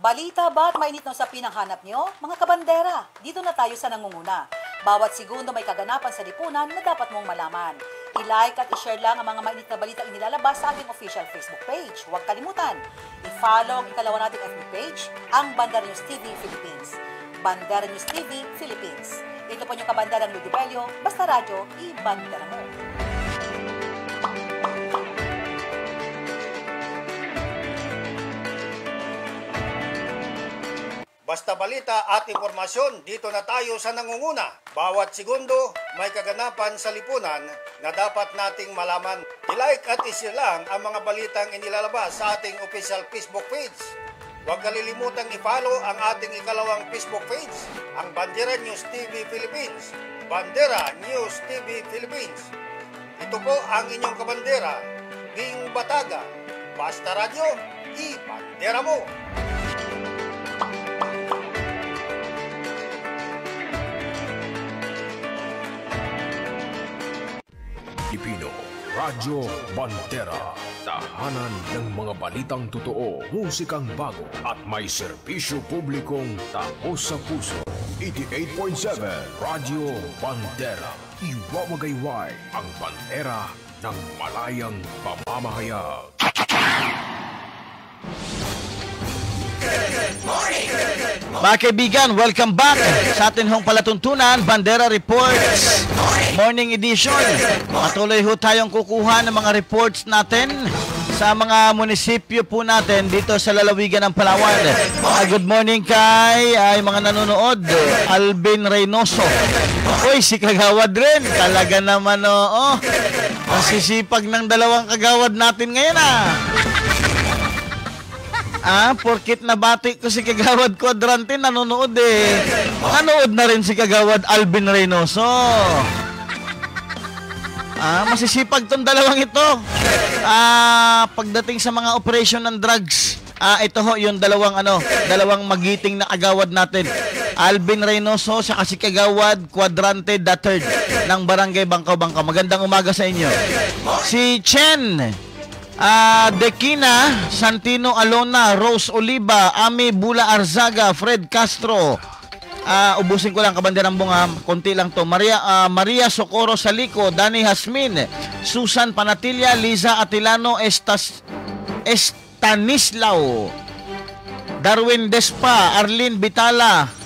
Balita ba at mainit ng sapin ang hanap nyo? Mga kabandera, dito na tayo sa nangunguna. Bawat segundo may kaganapan sa lipunan na dapat mong malaman. I-like at i-share lang ang mga mainit na balita inilalabas sa ating official Facebook page. Huwag kalimutan, i-follow ang ikalawa nating FB page, ang Bandera News TV Philippines. Bandera News TV Philippines. Ito po yung kabanderang Ludibelio, basta radyo, i-bandera mo. Basta balita at impormasyon, dito na tayo sa nangunguna. Bawat segundo, may kaganapan sa lipunan na dapat nating malaman. I-like at i-share lang ang mga balitang inilalabas sa ating official Facebook page. Huwag kalilimutang i-follow ang ating ikalawang Facebook page, ang Bandera News TV Philippines. Bandera News TV Philippines. Ito po ang inyong kabandera, Bing Bataga. Basta radyo, i-bandera mo! Pilipino Radyo Bandera. Tahanan ng mga balitang totoo, musikang bago at may serbisyo publikong taos sa puso. 88.7 Radyo Bandera. Iwawagayway ang bandera ng malayang pamamahayag. Mga kaibigan, welcome back sa atin hong palatuntunan, Bandera Reports Morning Edition. Patuloy ho tayong kukuha ng mga reports natin sa mga munisipyo po natin dito sa lalawigan ng Palawan. Good morning kay mga nanonood, Alvin Reynoso. Uy, si Kagawad rin. Talaga naman, nasisipag ng dalawang kagawad natin ngayon, porkit nabati ko si Kagawad Quadrante, nanonood Nanood na rin si Kagawad Alvin Reynoso. Masisipag tong dalawang ito. Pagdating sa mga operation ng drugs, ito ho yung dalawang magiting na kagawad natin. Alvin Reynoso sa si Kagawad Quadrante III ng Barangay Bangkaw-Bangkaw. Magandang umaga sa inyo. Si Chen Dekina, Santino Alona, Rose Oliva, Ami Bula Arzaga, Fred Castro. Ubusin ko lang kabanderang bunga, konti lang to. Maria Socorro Salico, Dani Hasmin, Susan Panatilla, Liza Atilano Estanislao, Darwin Despa, Arlene Bitala,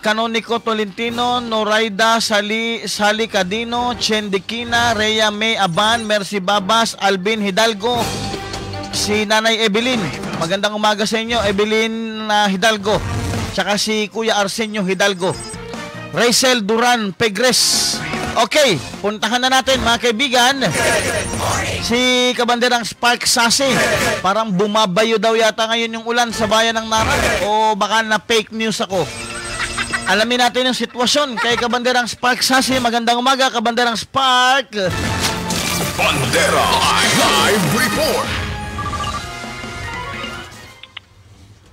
Canonico Tolentino, Noraida Sali Cadino, Chen Dekina, Rhea May Aban, Mercy Babas, Alvin Hidalgo, si Nanay Evelyn. Magandang umaga sa inyo, Evelyn Hidalgo. Tsaka si Kuya Arsenio Hidalgo. Rachel Duran Pegres. Okay, puntahan na natin mga kaibigan. Si kabanderang Spark Sasi. Parang bumabayo daw yata ngayon yung ulan sa bayan ng Nara. O baka na fake news ako. Alamin natin yung sitwasyon kay kabanderang Spark Sasi. Magandang umaga, kabanderang Spark. Bandera Live Report.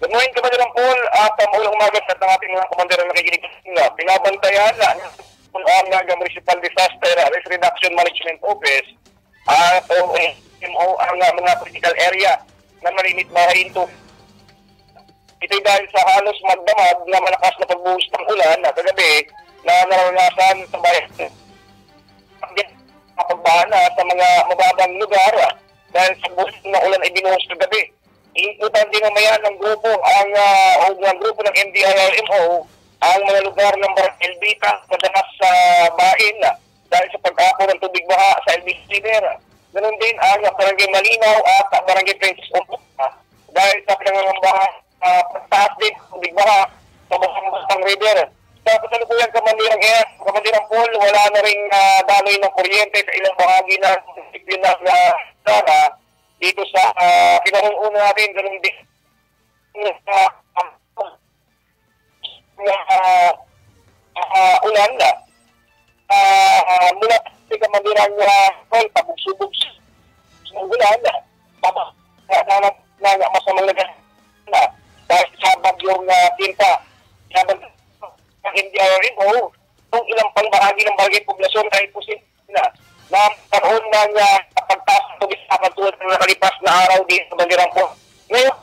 Good morning, Kabanderang Paul, at maulang umaga sa ating mga kabanderang nakikinig na binabantayan ang Municipal Disaster Risk Reduction Management Office o MO ang mga critical area na marinit mahinto. Ito'y dahil sa halos magdamag na malakas na pagbuhos ng ulan na kagabi na naranasan sa bayan. Pagbaha sa mga mababang lugar dahil sa buhos ng ulan ay binuhos kagabi. Iikutan din mamaya ng grupo ng grupo ng MDIRMO ang mga lugar ng Barangay Elvita madalas sa bain dahil sa pag-ako ng tubig baha sa Elvita River. Ganun din ang Barangay Malinaw at Barangay Princess Oputa dahil sa pinangangamba pagtaas din tubig baha sa Bustang River. Sa kasalukuyan Kamandirang Paul, wala na ring daloy ng kuryente sa ilang bahagi ng munisipyo ng Sara dito sa pinangunan natin ganun din ulan mula sa Kamandirang Paul, pabug-subog ng ulan na masamang lagas na dahil sa bagyong Tinta. Hindi rin kung ilang pang bahagi ng barangay poblasyon ay posible na panahon ng pagtaas ng tubig sa katulad ng nakalipas na araw din sa Bandirang po. Ngayon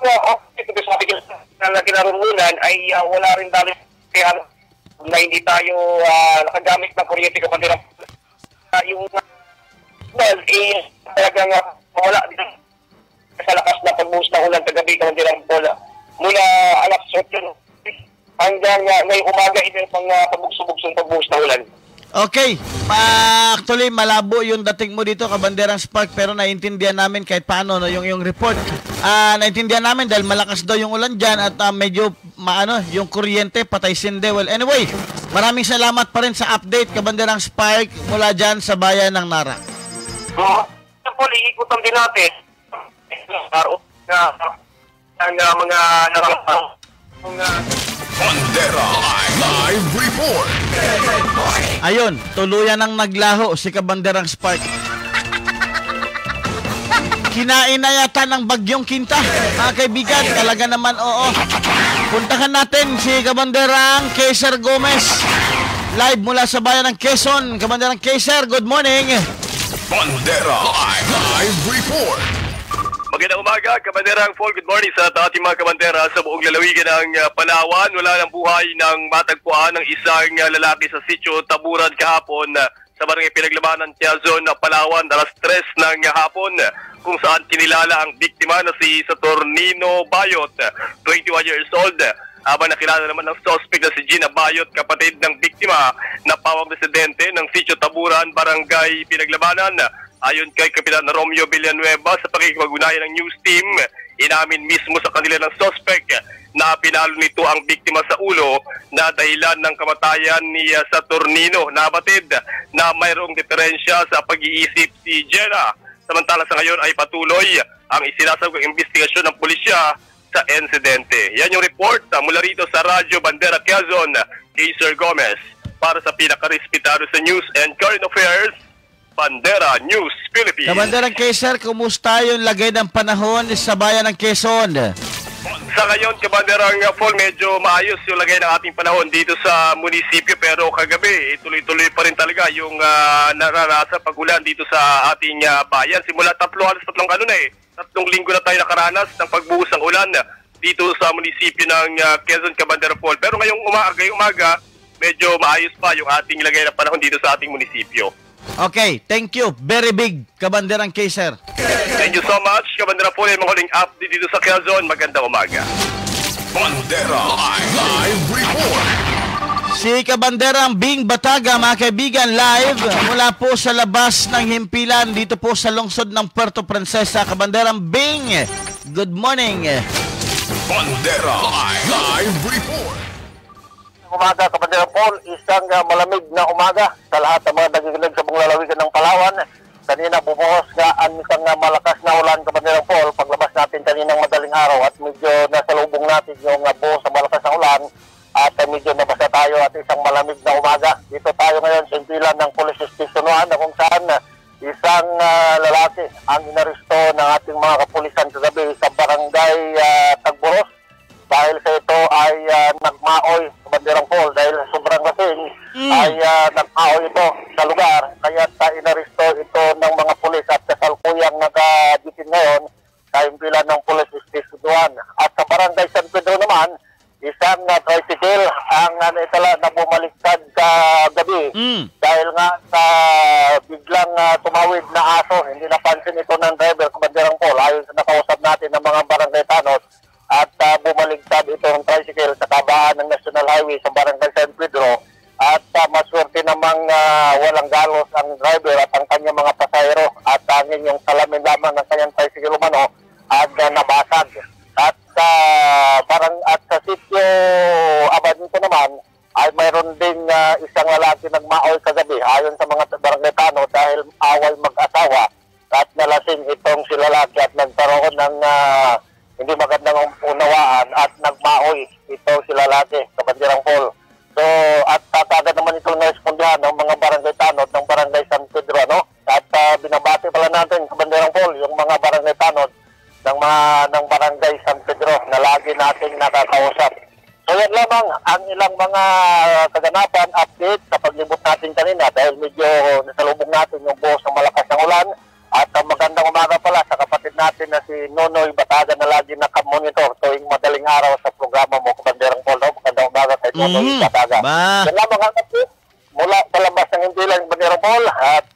ito sabi ko na kinarungunan ay wala rin dahil kaya na hindi tayo nakagamit ng kuryente sa Bandirang po. Yung talagang wala din sa lakas na pagbuhos ng ulan kagabi sa Bandirang po mula alas 8 hanggang ngayong umaga ito pang pagbugsong pagbuhos na ulan. Okay. Actually, malabo yung dating mo dito, Kabanderang Spark, pero naiintindihan namin kahit paano no, yung report. Naiintindihan namin dahil malakas daw yung ulan dyan at medyo yung kuryente patay sinde. Well, anyway, maraming salamat pa rin sa update, Kabanderang Spark, mula dyan sa bayan ng Nara. Paul, iikutan din natin mga Bandera Live Report. Ayun, tuluyan ang naglaho si Kabanderang Spark. Kinain na yata ng bagyong Kinta. Mga kaibigan, talaga naman oo. Puntahan natin si Kabanderang Kaiser Gomez. Live mula sa bayan ng Quezon. Kabanderang Kaiser, good morning. Bandera Live Report. Magandang umaga, Kabanderang Paul. Good morning sa ating mga kabandera sa buong lalawigan ng Palawan. Wala ng buhay ng matagpuan ng isang lalaki sa sitio Taburan kahapon sa barangay Pinaglabanan, Quezon, Palawan, alas 3 ng hapon, kung saan kinilala ang biktima na si Saturnino Bayot, 21 years old. Habang nakilala naman ng suspect na si Gina Bayot, kapatid ng biktima na pawang residente ng sitio Taburan, barangay Pinaglabanan. Ayon kay Kapitan Romeo Villanueva sa pakikipag-ugnayan ng news team, inamin mismo sa kanila ng suspect na pinalo nito ang biktima sa ulo na dahilan ng kamatayan ni Saturnino. Nabatid na mayroong diferensya sa pag-iisip si Jenna. Samantala sa ngayon ay patuloy ang isinasagawang investigasyon ng pulisya sa insidente. Yan yung report mula rito sa Radyo Bandera Quezon, Kaiser Gomez. Para sa pinaka-respetado sa news and current affairs, Bandera News Philippines. Kabanderang Kaiser, kumusta yung lagay ng panahon sa bayan ng Quezon? Sa ngayon, Kabanderang Paul, medyo maayos yung lagay ng ating panahon dito sa munisipyo, pero kagabi, tuloy-tuloy pa rin talaga yung nararasa pag-ulan dito sa ating bayan. Simula 3 linggo na tayo nakaranas ng pagbuhos ng ulan dito sa munisipyo ng Quezon, Kabanderang Paul. Pero ngayong umaga, medyo maayos pa yung ating lagay ng panahon dito sa ating munisipyo. Okay, thank you. Very big, Kabanderang Kaiser. Thank you so much, Kabanderang Paul. Yung mga huling update dito sa Quezon. Magandang umaga. Bandera Live Report. Si Kabanderang Bing Bataga, mga kaibigan, live mula po sa labas ng himpilan dito po sa lungsod ng Puerto Princesa. Kabanderang Bing, good morning. Bandera Live Report. Umaga, Kabanderang Paul, isang malamig na umaga sa lahat ng mga nagigilig sa buong lalawigan ng Palawan. Kanina bumuhos nga ang isang malakas na ulan, Kabanderang Paul, paglabas natin kaninang madaling araw at medyo nasalubong natin yung buhos sa malakas na ulan at medyo nabasa tayo at isang malamig na umaga. Dito tayo ngayon sa impilan ng Police Station 1 na kung saan isang lalaki ang inaresto ng ating mga kapulisan kagabi sa barangay Tagboros. Dahil sa ito ay nagmaoy, Kabanderang Paul, dahil sobrang lasing ay nagmaoy ito sa lugar. Kaya inaresto ito ng mga pulis at kasalukuyang nakabitin ngayon sa impilan ng Police Station 1. At sa barangay San Pedro naman, isang tricycle ang naitala na bumaliktad kagabi dahil nga sa biglang tumawid na aso. Hindi napansin ito ng driver, Kabanderang Paul, ayon sa nakausap natin ng mga barangay tanod. At bumaligtad itong tricycle sa kabaan ng National Highway sa barangay San Pedro. At maswerte namang walang galos ang driver at ang kanyang mga pasahero. At tanging yung salamin lamang ng kanyang tricycle umano at nabasag. Sa at sa sitio Abanito naman, ay mayroon ding isang lalaki nagmaoy kagabi ayon sa mga barangay tanod dahil away mag-asawa at nalasing itong si lalaki at nagkaroon ng hindi magandang unawaan at nagmaoy itong si lalaki, Kabanderang Paul. So, at tatagad naman itong narespondihan ng mga barangay tanod ng barangay San Pedro, no? At binabati pala natin, Kabanderang Paul, yung mga barangay tanod ng barangay San Pedro na lagi nating nakakausap. So yan lamang ang ilang mga kaganapan, update sa paglibot natin kanina dahil medyo nasalubong natin yung buhos ng malakas ng ulan at magandang umaga pala sa kapatid natin na si Nonoy Bataga na lagi nakamonitor tuwing madaling araw sa programa mo, Kabanderang Paul. Magandang umaga kay Nonoy Bataga. Yan lamang ang update mula palabas ng Hindilan, Kabanderang Paul at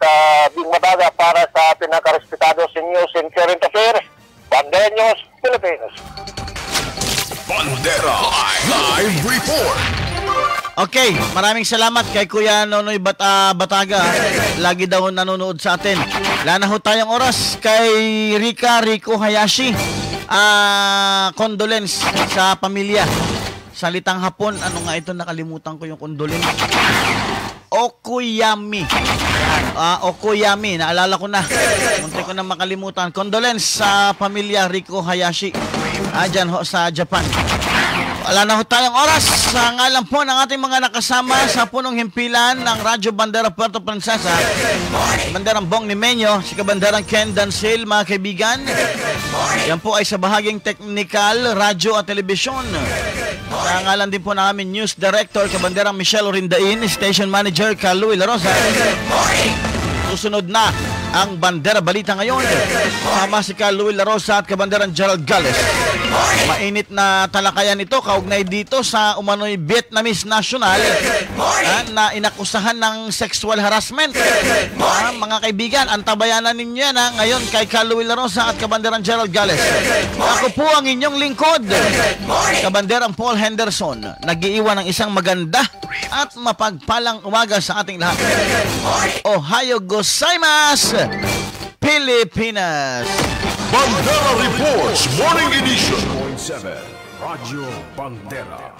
Bing Mataga para sa pinakarespetado si News and Current Affairs, Bandera News, Philippines. Bandera Live Report. Okay, maraming salamat kay Kuya Nonoy Bataga. Lagi daw nanonood sa atin. Wala na ho tayong oras kay Rico Hayashi. Condolence sa pamilya. Salitang Hapon, ano nga ito? Nakalimutan ko yung condolence. Okuyami. Okuyami, naalala ko na. Munti ko na makalimutan. Condolence sa pamilya Rico Hayashi. Dyan ho sa Japan. Wala na ho tayong oras. Sa ngalan po ng ating mga nakasama sa punong himpilan ng Radyo Bandera Puerto Princesa, Banderang Bong Nimenyo, si Kabanderang Ken Dansil, mga kaibigan. Yan po ay sa bahaging technical, radyo at telebisyon. Sa ngalan din po ng aming News Director, Kabanderang Michelle Orindain, Station Manager Louie La Rosa. Susunod na ang Bandera Balita ngayon. Sama si Louie La Rosa at Kabanderang Gerald Gales. Mainit na talakayan ito kaugnay dito sa umano'y Vietnamese national na inakusahan ng sexual harassment. Mga kaibigan, antabayanan ninyo yan ngayon kay Louie La Rosa at Kabanderang Gerald Gales. Ako po ang inyong lingkod, Kabanderang Paul Henderson, nag-iiwan ng isang maganda at mapagpalang umaga sa ating lahat. Ohayo gozaimasu, Pilipinas. Bandera Reports Morning Edition. 7 Radio Bandera.